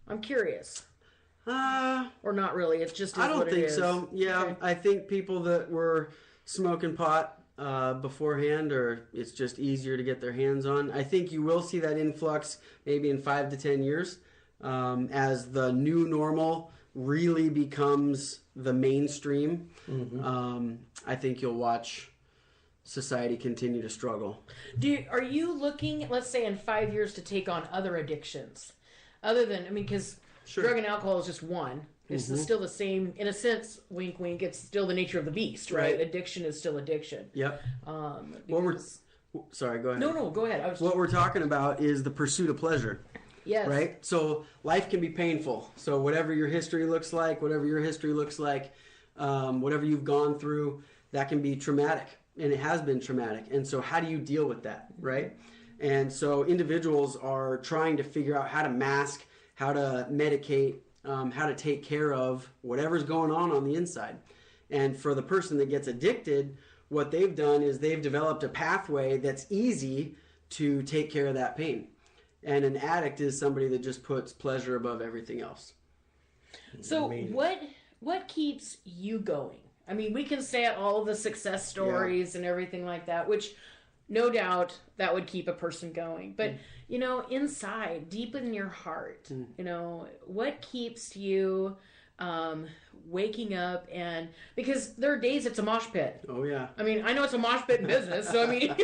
I'm curious. Or not really. It's just I don't think is. so. Yeah, Okay. I think people that were smoking pot beforehand, or it's just easier to get their hands on. I think you will see that influx maybe in 5 to 10 years as the new normal really becomes the mainstream. I think you'll watch society continue to struggle. Are you looking, let's say, in 5 years to take on other addictions? Other than, because drug and alcohol is just one. It's still the same, in a sense, wink, wink, it's still the nature of the beast, right? Addiction is still addiction. Yep. Sorry, go ahead. No, go ahead. What we're talking about is the pursuit of pleasure. Yes. Right? So life can be painful. So whatever your history looks like, whatever you've gone through, that can be traumatic. And it has been traumatic. And so how do you deal with that, right? And so individuals are trying to figure out how to mask, how to medicate, how to take care of whatever's going on the inside. And for the person that gets addicted, what they've done is they've developed a pathway that's easy to take care of that pain. And an addict is somebody that just puts pleasure above everything else. So what keeps you going? I mean, we can say all the success stories and everything like that, which no doubt that would keep a person going. But, inside, deep in your heart, what keeps you waking up? And because there are days it's a mosh pit. Oh, yeah. I mean, I know it's a mosh pit in business, so I mean,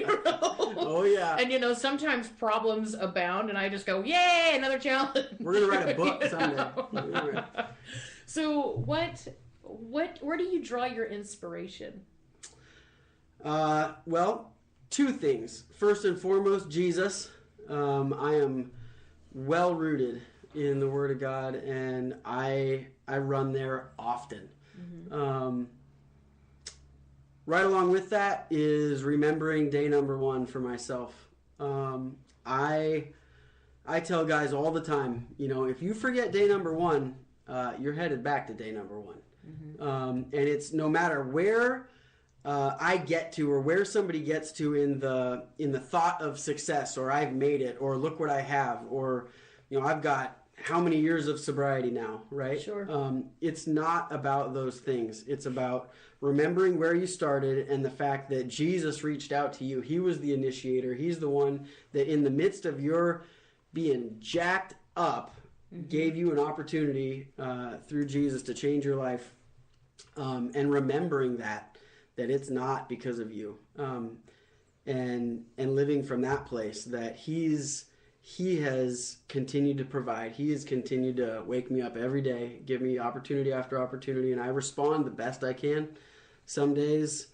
Oh, yeah. And, sometimes problems abound, and I just go, yay, another challenge. We're going to write a book someday. So where do you draw your inspiration? Well, two things. First and foremost, Jesus. I am well rooted in the Word of God, and I run there often. Right along with that is remembering day number 1 for myself. I tell guys all the time, if you forget day number 1, you're headed back to day number 1. And it's no matter where I get to, or where somebody gets to in the thought of success, or I've made it, or look what I have, or I've got how many years of sobriety now, right? Sure. It's not about those things. It's about remembering where you started and the fact that Jesus reached out to you. He was the initiator. He's the one that in the midst of your being jacked up gave you an opportunity through Jesus to change your life, and remembering that it's not because of you, and living from that place that He has continued to provide. He has continued to wake me up every day, give me opportunity after opportunity, and I respond the best I can. Some days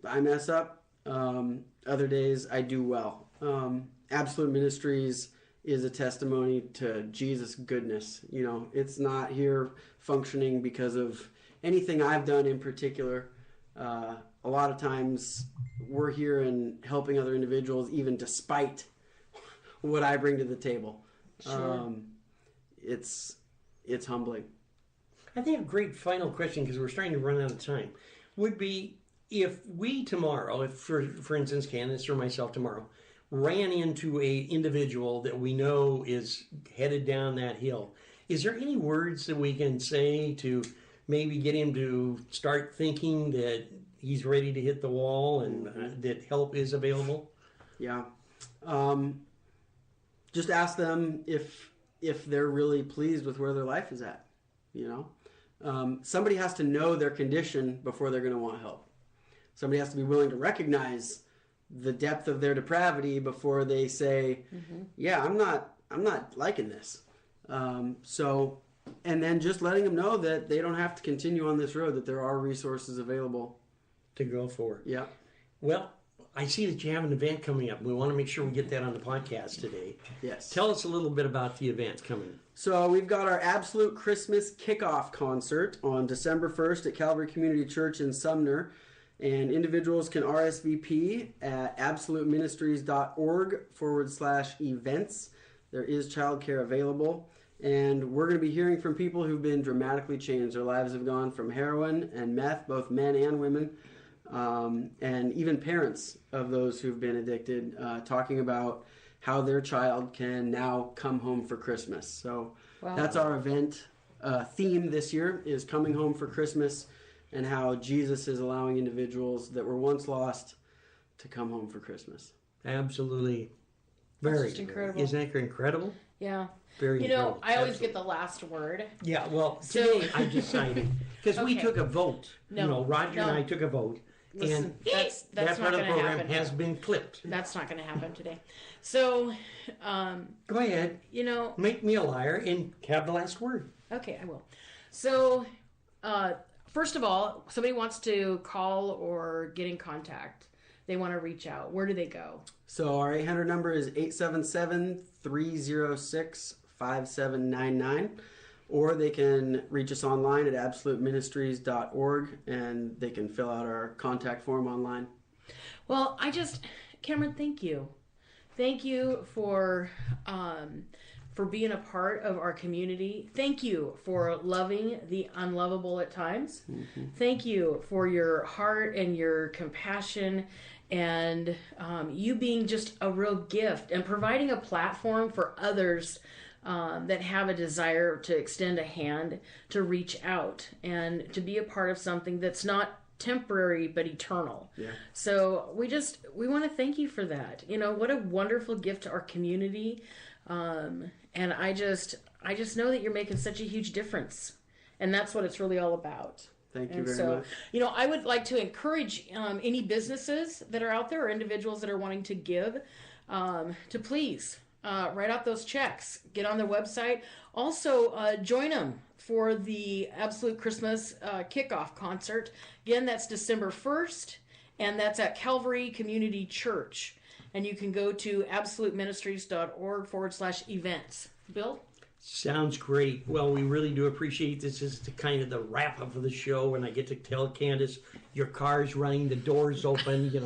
I mess up. Other days I do well. Absolute Ministries is a testimony to Jesus' goodness. It's not here functioning because of anything I've done in particular. A lot of times we're here and helping other individuals even despite what I bring to the table. Sure. It's humbling. I think a great final question, because we're starting to run out of time, would be if we tomorrow, if for instance Candace or myself tomorrow, ran into a individual that we know is headed down that hill, is there any words that we can say to maybe get him to start thinking that he's ready to hit the wall and that help is available? Yeah. Just ask them if they're really pleased with where their life is at. Somebody has to know their condition before they're going to want help. Somebody has to be willing to recognize the depth of their depravity before they say, yeah, I'm not liking this. And then just letting them know that they don't have to continue on this road, that there are resources available to go for. Yeah. Well, I see that you have an event coming up. We want to make sure we get that on the podcast today. Yes. Tell us a little bit about the event coming. So we've got our Absolute Christmas Kickoff Concert on December 1st at Calvary Community Church in Sumner. And individuals can RSVP at absoluteministries.org/events. There is childcare available. And we're going to be hearing from people who've been dramatically changed. Their lives have gone from heroin and meth, both men and women, and even parents of those who've been addicted, talking about how their child can now come home for Christmas. So Wow. That's our event theme this year, is coming home for Christmas, and how Jesus is allowing individuals that were once lost to come home for Christmas. Absolutely. That's Very just incredible. Isn't that incredible? Yeah. Very incredible. I always get the last word. Yeah, well, So- today I decided, because we Okay. took a vote. No, Roger and no. I took a vote. Listen, And that's that not part of going the to program happen. has been clipped. That's not going to happen today. So, Go ahead. Make me a liar and have the last word. Okay, I will. So, first of all, somebody wants to call or get in contact. They want to reach out. Where do they go? So our 800 number is 877-306-5799. Or they can reach us online at absoluteministries.org, and they can fill out our contact form online. Well, Cameron, thank you. Thank you for being a part of our community. Thank you for loving the unlovable at times. Mm-hmm. Thank you for your heart and your compassion, and you being just a real gift and providing a platform for others that have a desire to extend a hand, to reach out and to be a part of something that's not temporary but eternal. Yeah. So we want to thank you for that. What a wonderful gift to our community. And I just know that you're making such a huge difference, and that's what it's really all about. Thank you very much. I would like to encourage any businesses that are out there or individuals that are wanting to give to please write out those checks, get on their website. Also, join them for the Absolute Christmas Kickoff Concert. Again, that's December 1st, and that's at Calvary Community Church. And you can go to absoluteministries.org/events. Bill? Sounds great. Well, we really do appreciate this. This is the kind of the wrap-up of the show, and I get to tell Candace, your car's running, the door's open, you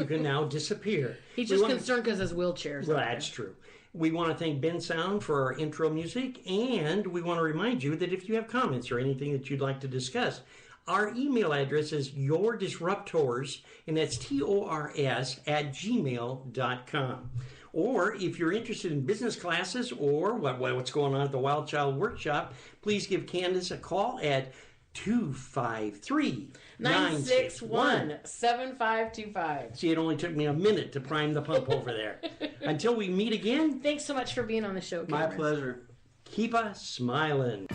can now disappear. He's just concerned because his wheelchair's Well, that's true. We want to thank Ben Sound for our intro music, and we want to remind you that if you have comments or anything that you'd like to discuss, our email address is yourdisruptors, and that's TORS@gmail.com. Or if you're interested in business classes or what's going on at the Wild Child Workshop, please give Candace a call at 253-961-7525. See, it only took me a minute to prime the pump over there. Until we meet again. Thanks so much for being on the show, Cameron. My pleasure. Keep us smiling.